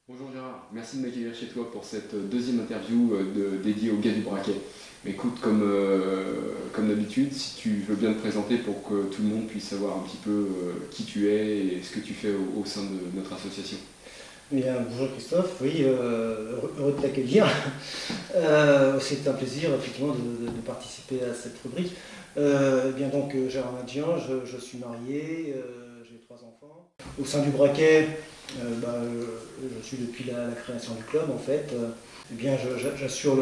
Bonjour Gérard, merci de m'accueillir chez toi pour cette deuxième interview dédiée au gars du braquet. Écoute, comme d'habitude, si tu veux bien te présenter pour que tout le monde puisse savoir un petit peu qui tu es et ce que tu fais au sein de notre association. Bien, bonjour Christophe, oui, heureux de t'accueillir. C'est un plaisir effectivement de participer à cette rubrique. Bien donc Gérard Madjian, je suis marié, j'ai 3 enfants. Au sein du Braquet, je suis depuis la création du club en fait. J'assure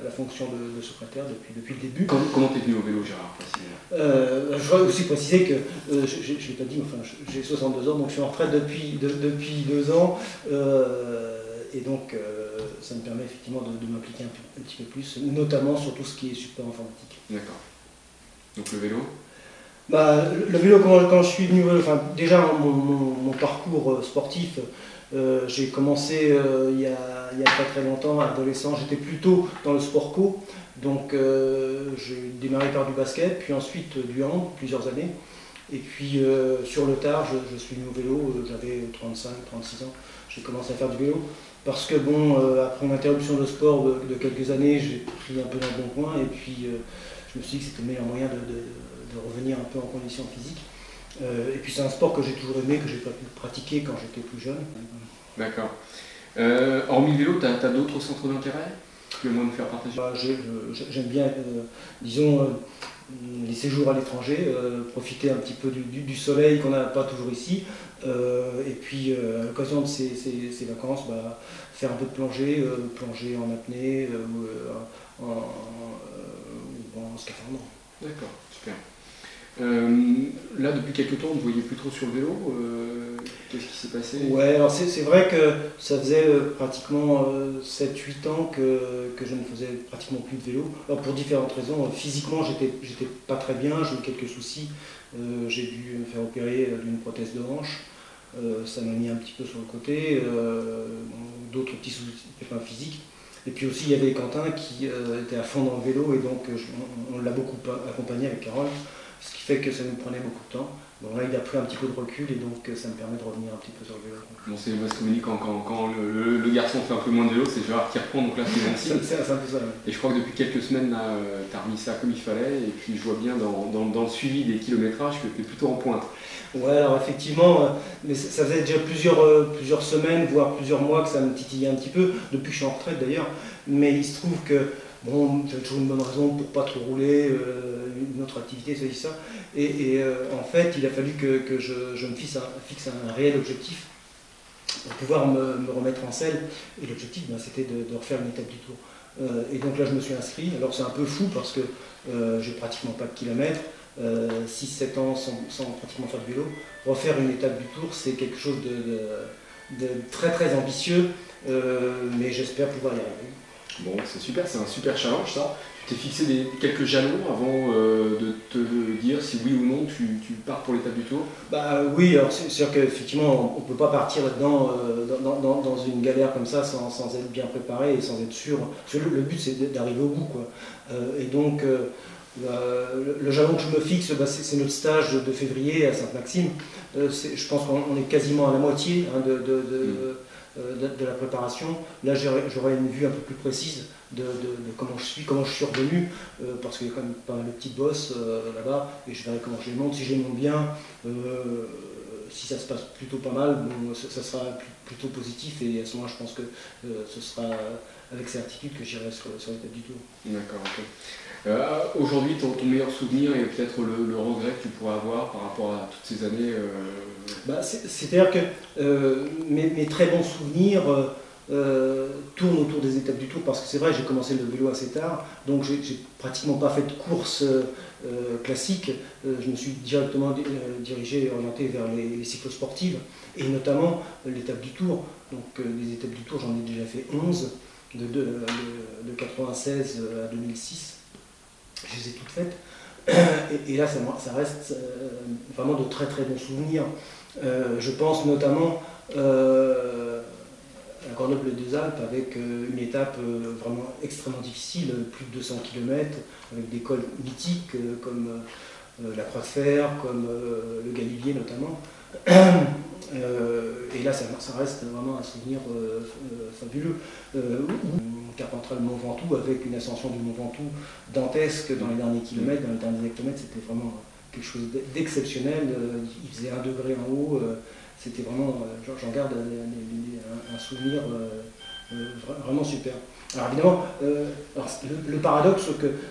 la fonction de secrétaire depuis le début. Comment t'es venu au vélo Gérard, précisément? Je voudrais aussi préciser que, je ne l'ai pas dit, enfin, j'ai 62 ans, donc je suis en retraite depuis 2 ans. Et donc, ça me permet effectivement de m'impliquer un petit peu plus, notamment sur tout ce qui est support informatique. D'accord. Donc le vélo? Le vélo, quand je suis venu, déjà mon parcours sportif, j'ai commencé il y a pas très longtemps, adolescent, j'étais plutôt dans le sport co, donc j'ai démarré par du basket, puis ensuite du hand, plusieurs années, et puis sur le tard, je suis venu au vélo, j'avais 35-36 ans, j'ai commencé à faire du vélo, parce que après une interruption de sport de quelques années, j'ai pris un peu dans le bon coin, et puis je me suis dit que c'était le meilleur moyen de revenir un peu en condition physique. Et puis c'est un sport que j'ai toujours aimé, que j'ai pratiqué quand j'étais plus jeune. D'accord. Hormis le vélo, t'as d'autres centres d'intérêt que moi nous faire partager? J'aime bien, disons, les séjours à l'étranger, profiter un petit peu du soleil qu'on n'a pas toujours ici, et puis à l'occasion de ces vacances, faire un peu de plongée, plonger en apnée ou en scaphandre. D'accord, super. Là, depuis quelques temps, on ne voyait plus trop sur le vélo. Qu'est-ce qui s'est passé? Ouais, alors c'est vrai que ça faisait pratiquement 7-8 ans que je ne faisais pratiquement plus de vélo. Alors pour différentes raisons. Physiquement, j'étais pas très bien, j'ai eu quelques soucis. J'ai dû me faire opérer d'une prothèse de hanche. Ça m'a mis un petit peu sur le côté. D'autres petits soucis physiques. Et puis aussi, il y avait Quentin qui était à fond dans le vélo et donc on l'a beaucoup accompagné avec Carole, ce qui fait que ça nous prenait beaucoup de temps. Bon, là, il a pris un petit peu de recul et donc ça me permet de revenir un petit peu sur le vélo. Bon, c'est parce que quand le garçon fait un peu moins de vélo, c'est Gérard qui reprend, donc là c'est bon. C'est un peu ça. Ouais. Et je crois que depuis quelques semaines, là, tu as remis ça comme il fallait, et puis je vois bien dans le suivi des kilométrages que tu es plutôt en pointe. Ouais, alors effectivement, mais ça faisait déjà plusieurs semaines, voire plusieurs mois que ça me titillait un petit peu, depuis que je suis en retraite d'ailleurs, mais il se trouve que j'avais toujours une bonne raison pour pas trop rouler, une autre activité, ça. Et en fait, il a fallu que je me fixe un réel objectif pour pouvoir me remettre en selle. Et l'objectif, c'était de refaire une étape du Tour. Et donc là, je me suis inscrit. Alors c'est un peu fou parce que j'ai pratiquement pas de kilomètres, 6-7 ans sans pratiquement faire de vélo. Refaire une étape du Tour, c'est quelque chose de très très ambitieux, mais j'espère pouvoir y arriver. Bon, c'est super, c'est un super challenge ça. Tu t'es fixé quelques jalons avant de te dire si oui ou non tu pars pour l'étape du Tour? Oui, alors c'est sûr qu'effectivement on ne peut pas partir là-dedans dans une galère comme ça sans être bien préparé et sans être sûr. Le but c'est d'arriver au bout, quoi. Et donc le jalon que je me fixe, c'est notre stage de février à Sainte-Maxime. Je pense qu'on est quasiment à la moitié de la préparation. Là, j'aurai une vue un peu plus précise de comment je suis revenu, parce qu'il y a quand même pas mal de petites bosses là-bas, et je verrai comment je les monte. Si je les monte bien, si ça se passe plutôt pas mal, ça sera plutôt positif, et à ce moment-là, je pense que ce sera avec certitude que j'irai sur l'étape du Tour. D'accord, ok. Aujourd'hui, ton meilleur souvenir et peut-être le regret que tu pourrais avoir par rapport à toutes ces années C'est-à-dire que mes très bons souvenirs tournent autour des étapes du Tour, parce que c'est vrai, j'ai commencé le vélo assez tard, donc j'ai pratiquement pas fait de course classique. Je me suis directement dirigé et orienté vers les cyclosportives, et notamment l'étape du Tour. Donc les étapes du Tour, j'en ai déjà fait 11, de 96 à 2006. Je les ai toutes faites. Et là, ça reste vraiment de très très bons souvenirs. Je pense notamment à Grenoble-les-Deux-Alpes, avec une étape vraiment extrêmement difficile, plus de 200 km, avec des cols mythiques comme la Croix de Fer, comme le Galibier notamment. Et là, ça reste vraiment un souvenir fabuleux. Carpentras le Mont Ventoux, avec une ascension du Mont Ventoux dantesque dans les derniers kilomètres, dans les derniers hectomètres, c'était vraiment quelque chose d'exceptionnel. Il faisait 1 degré en haut, c'était vraiment, j'en garde un souvenir vraiment super. Alors évidemment, le paradoxe,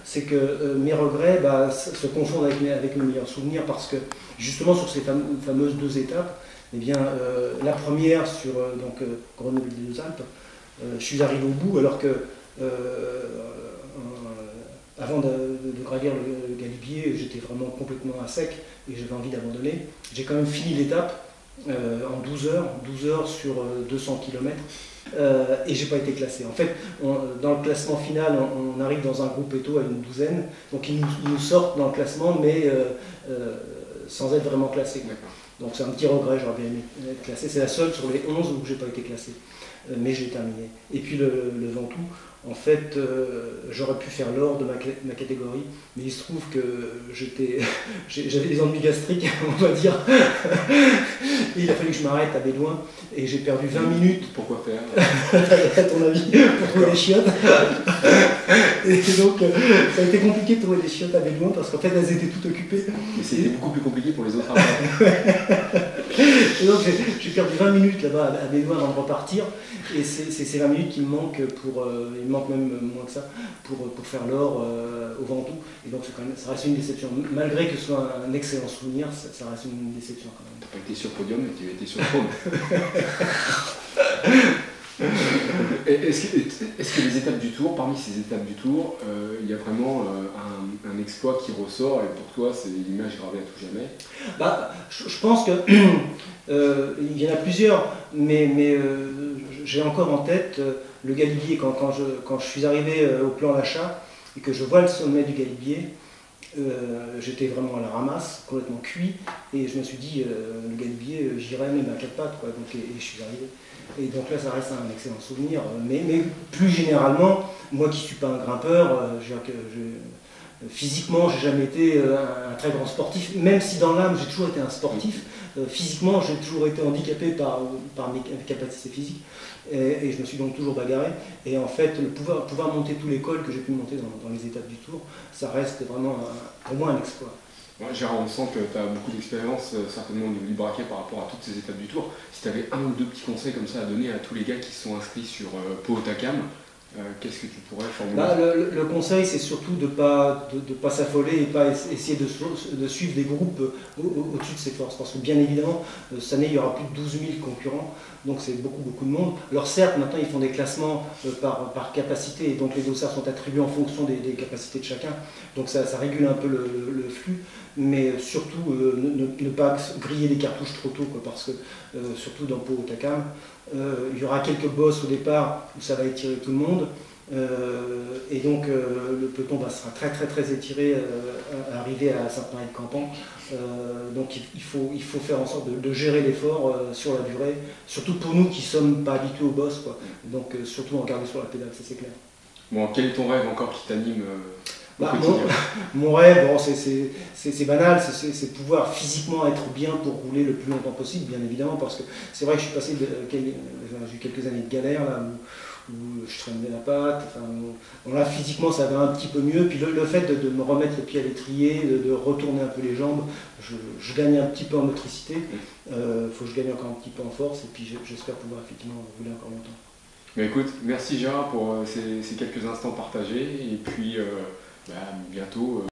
c'est que mes regrets se confondent avec mes meilleurs souvenirs, parce que justement sur ces fameuses 2 étapes, eh bien, la première sur Grenoble des Deux Alpes, je suis arrivé au bout alors que avant de gravir le Galibier, j'étais vraiment complètement à sec et j'avais envie d'abandonner. J'ai quand même fini l'étape en 12 heures sur 200 km. Et j'ai pas été classé. En fait, dans le classement final, on arrive dans un groupe Eto à une douzaine, donc ils nous sortent dans le classement, mais sans être vraiment classé. Donc c'est un petit regret, j'aurais bien aimé être classé. C'est la seule sur les 11 où j'ai pas été classé, mais j'ai terminé. Et puis le Ventoux, en fait, j'aurais pu faire l'or de ma catégorie, mais il se trouve que j'avais des ennuis gastriques, on va dire. Et il a fallu que je m'arrête à Bédouin, et j'ai perdu 20 minutes. Pourquoi faire À ton avis, pour trouver des chiottes. Et donc, ça a été compliqué de trouver des chiottes à Bédouin, parce qu'en fait, elles étaient toutes occupées. Et c'était beaucoup plus compliqué pour les autres après. Et donc, j'ai perdu 20 minutes là-bas à Bédouin avant de repartir, et c'est ces 20 minutes qui me manquent il me manque même moins que ça, pour faire l'or au Ventoux. Et donc, ça reste une déception. Malgré que ce soit un excellent souvenir, ça reste une déception quand même. Tu n'as pas été sur le podium, mais tu as été sur le podium. Est-ce que les étapes du Tour, parmi ces étapes du Tour, il y a vraiment un exploit qui ressort, et pour toi c'est l'image gravée à tout jamais? Je pense que il y en a plusieurs, mais j'ai encore en tête le Galibier. Quand je suis arrivé au plan d'achat et que je vois le sommet du Galibier, j'étais vraiment à la ramasse, complètement cuit, et je me suis dit, le Galibier, j'irai même à 4 pattes, quoi. Donc, et je suis arrivé. Et donc là, ça reste un excellent souvenir. Mais plus généralement, moi qui ne suis pas un grimpeur, physiquement, j'ai jamais été un très grand sportif, même si dans l'âme, j'ai toujours été un sportif. Physiquement, j'ai toujours été handicapé par mes capacités physiques, et je me suis donc toujours bagarré. Et en fait, pouvoir monter tous les cols que j'ai pu monter dans les étapes du Tour, ça reste vraiment pour moi un exploit. Ouais, Gérard, on sent que tu as beaucoup d'expérience, certainement au niveau du braquet par rapport à toutes ces étapes du Tour. Si tu avais 1 ou 2 petits conseils comme ça à donner à tous les gars qui sont inscrits sur Pau Hautacam, qu'est-ce que tu pourrais formuler? Le conseil, c'est surtout de pas s'affoler et pas essayer de suivre des groupes au-dessus de ses forces. Parce que bien évidemment, cette année, il y aura plus de 12 000 concurrents, donc c'est beaucoup de monde. Alors certes, maintenant, ils font des classements par capacité, et donc les dossards sont attribués en fonction des capacités de chacun. Donc ça régule un peu le flux, mais surtout ne pas griller les cartouches trop tôt, quoi, parce que surtout dans Pau Hautacam, il y aura quelques bosses au départ où ça va étirer tout le monde, et donc le peloton sera très étiré à arriver à Sainte-Marie-de-Campan. Donc il faut faire en sorte de gérer l'effort sur la durée, surtout pour nous qui ne sommes pas habitués aux bosses, quoi. Donc surtout en garder sur la pédale, ça c'est clair. Bon, quel est ton rêve encore qui t'anime mon rêve, bon, c'est banal, c'est de pouvoir physiquement être bien pour rouler le plus longtemps possible, bien évidemment, parce que c'est vrai que je suis passé, j'ai eu quelques années de galère là, où je traînais la patte. Enfin, bon, là physiquement ça va un petit peu mieux, puis le fait de me remettre le pied à l'étrier, de retourner un peu les jambes, je gagne un petit peu en motricité, faut que je gagne encore un petit peu en force, et puis j'espère pouvoir effectivement rouler encore longtemps. Mais écoute, merci Gérard pour ces quelques instants partagés, et puis bientôt.